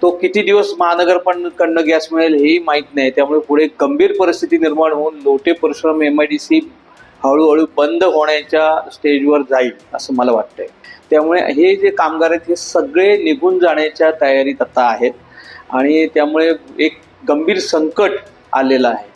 तो किती दिवस महानगरकडनं गॅस मिळेल हेही माहीत नाही. त्यामुळे पुढे गंभीर परिस्थिती निर्माण होऊन लोटे परशुराम MIDC हळूहळू बंद होण्याच्या स्टेजवर जाईल असं मला वाटतंय. त्यामुळे हे जे कामगार आहेत हे सगळे निघून जाण्याच्या तयारीत आता आहेत आणि त्यामुळे एक गंभीर संकट आलेलं आहे.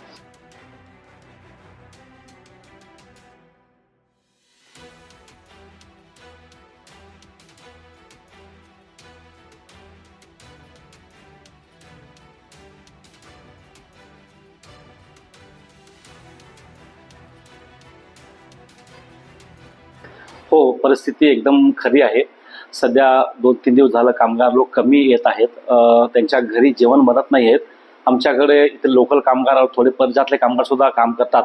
हो, परिस्थिती एकदम खरी आहे. सध्या 2-3 दिवस झालं कामगार लोक कमी येत आहेत. त्यांच्या घरी जेवण बनत नाही आहेत. आमच्याकडे इथे लोकल कामगार थोडे परराज्यातले कामगार सुद्धा काम करतात,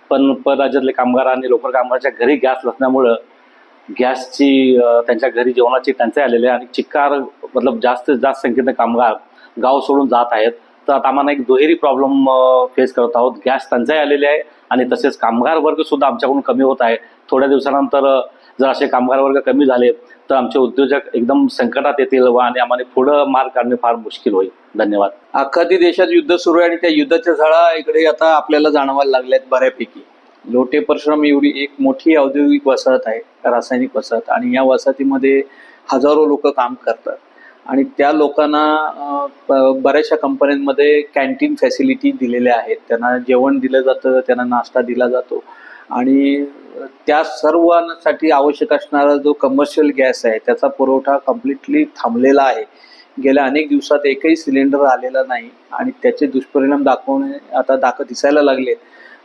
पण परराज्यातले कामगार आणि लोकल कामगाराच्या घरी गॅस नसल्यामुळं गॅसची त्यांच्या घरी जेवणाची टंचाई आलेली आहे आणि चिक्कार मतलब जास्तीत जास्त संख्येने कामगार गाव सोडून जात आहेत. तर आता आम्हाला एक दुहेरी प्रॉब्लेम फेस करत आहोत. गॅस टंचाई आलेली आहे आणि तसेच कामगार वर्ग सुद्धा आमच्याकडून कमी होत आहे. थोड्या दिवसानंतर जर असे कामगार वर्ग कमी झाले तर आमचे उद्योजक एकदम संकटात येतील आणि आम्हाला पुढं मार्ग काढणे फार मुश्किल होईल. धन्यवाद. अख्खा देशात युद्ध सुरू आहे आणि त्या युद्धाच्या झळा इकडे आता आपल्याला जाणवायला लागल्यात बऱ्यापैकी. लोटे परशुराम एवढी एक मोठी औद्योगिक वसाहत आहे, रासायनिक वसाहत, आणि या वसाहतीमध्ये हजारो लोक काम करतात आणि त्या लोकांना बऱ्याचशा कंपन्यांमध्ये कॅन्टीन फॅसिलिटी दिलेल्या आहेत. त्यांना जेवण दिलं जातं, त्यांना नाश्ता दिला जातो आणि त्या सर्वांसाठी आवश्यक असणारा जो कमर्शियल गॅस आहे त्याचा पुरवठा कम्प्लिटली थांबलेला आहे. गेल्या अनेक दिवसात एकही सिलेंडर आलेला नाही आणि त्याचे दुष्परिणाम दिसायला लागलेत.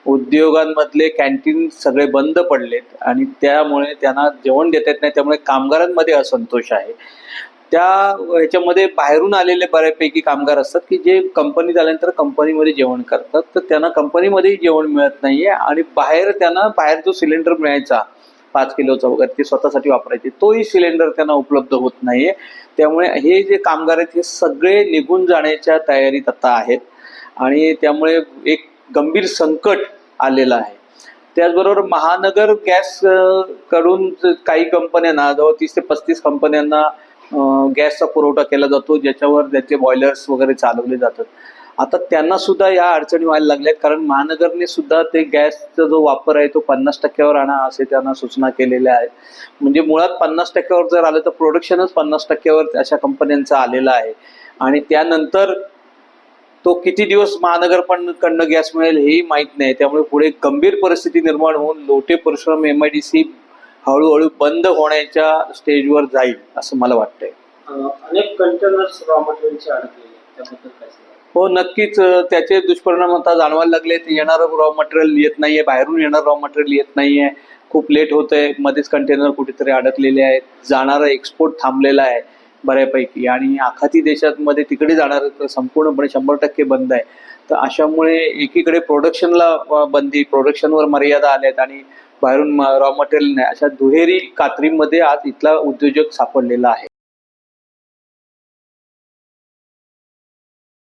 उद्योगांमधले कॅन्टीन सगळे बंद पडलेत आणि त्यामुळे त्यांना जेवण देता येत नाही. त्यामुळे कामगारांमध्ये असंतोष आहे. त्या ह्याच्यामध्ये बाहेरून आलेले बऱ्यापैकी कामगार असतात की जे कंपनीत आल्यानंतर कंपनीमध्ये जेवण करतात, तर त्यांना कंपनीमध्येही जेवण मिळत नाहीये आणि बाहेर जो सिलेंडर मिळायचा 5 किलोचा वगैरे ते स्वतःसाठी वापरायचे, तोही सिलेंडर त्यांना उपलब्ध होत नाहीये. त्यामुळे हे जे कामगार आहेत हे सगळे निघून जाण्याच्या तयारीत आता आहेत आणि त्यामुळे एक गंभीर संकट आलेलं आहे. त्याचबरोबर महानगर गॅस कडून काही कंपन्यांना जवळ 30 ते 35 कंपन्यांना गॅसचा पुरवठा केला जातो, ज्याच्यावर त्याचे बॉयलर्स वगैरे चालवले जातात. आता त्यांना सुद्धा या अडचणी व्हायला लागल्यात, कारण महानगरने सुद्धा ते गॅसचा जो वापर आहे तो 50% आणा असे त्यांना सूचना केलेल्या आहेत. म्हणजे मुळात 50% जर आलं तर प्रोडक्शनच 50% अशा कंपन्यांचं आलेलं आहे आणि त्यानंतर तो किती दिवस महानगरकडनं गॅस मिळेल हेही माहीत नाही. त्यामुळे पुढे गंभीर परिस्थिती निर्माण होऊन लोटे परशुराम MIDC हळूहळू बंद होण्याच्या स्टेजवर जाईल असं मला वाटतंय. अनेक कंटेनर्स रॉ मटेरियलचे अडकलेले त्याबद्दल काय सांगाल? हो, नक्कीच त्याचे दुष्परिणाम आता जाणवायला लागले. येणारं रॉ मटेरियल येत नाहीये, बाहेरून येणारं रॉ मटेरियल येत नाहीये, खूप लेट होतंय, मध्येच कंटेनर कुठेतरी अडकलेले आहेत, जाणारा एक्सपोर्ट थांबलेला आहे बऱ्यापैकी आणि आखाती देशांमध्ये तिकडे जाणारं संपूर्णपणे 100% बंद आहे. तर अशामुळे एकीकडे प्रोडक्शनवर मर्यादा आल्यात आणि बाहेरून रॉ मटेरियल नाही, अशा दुहेरी कात्रीमध्ये आज इथला उद्योजक सापडलेला आहे.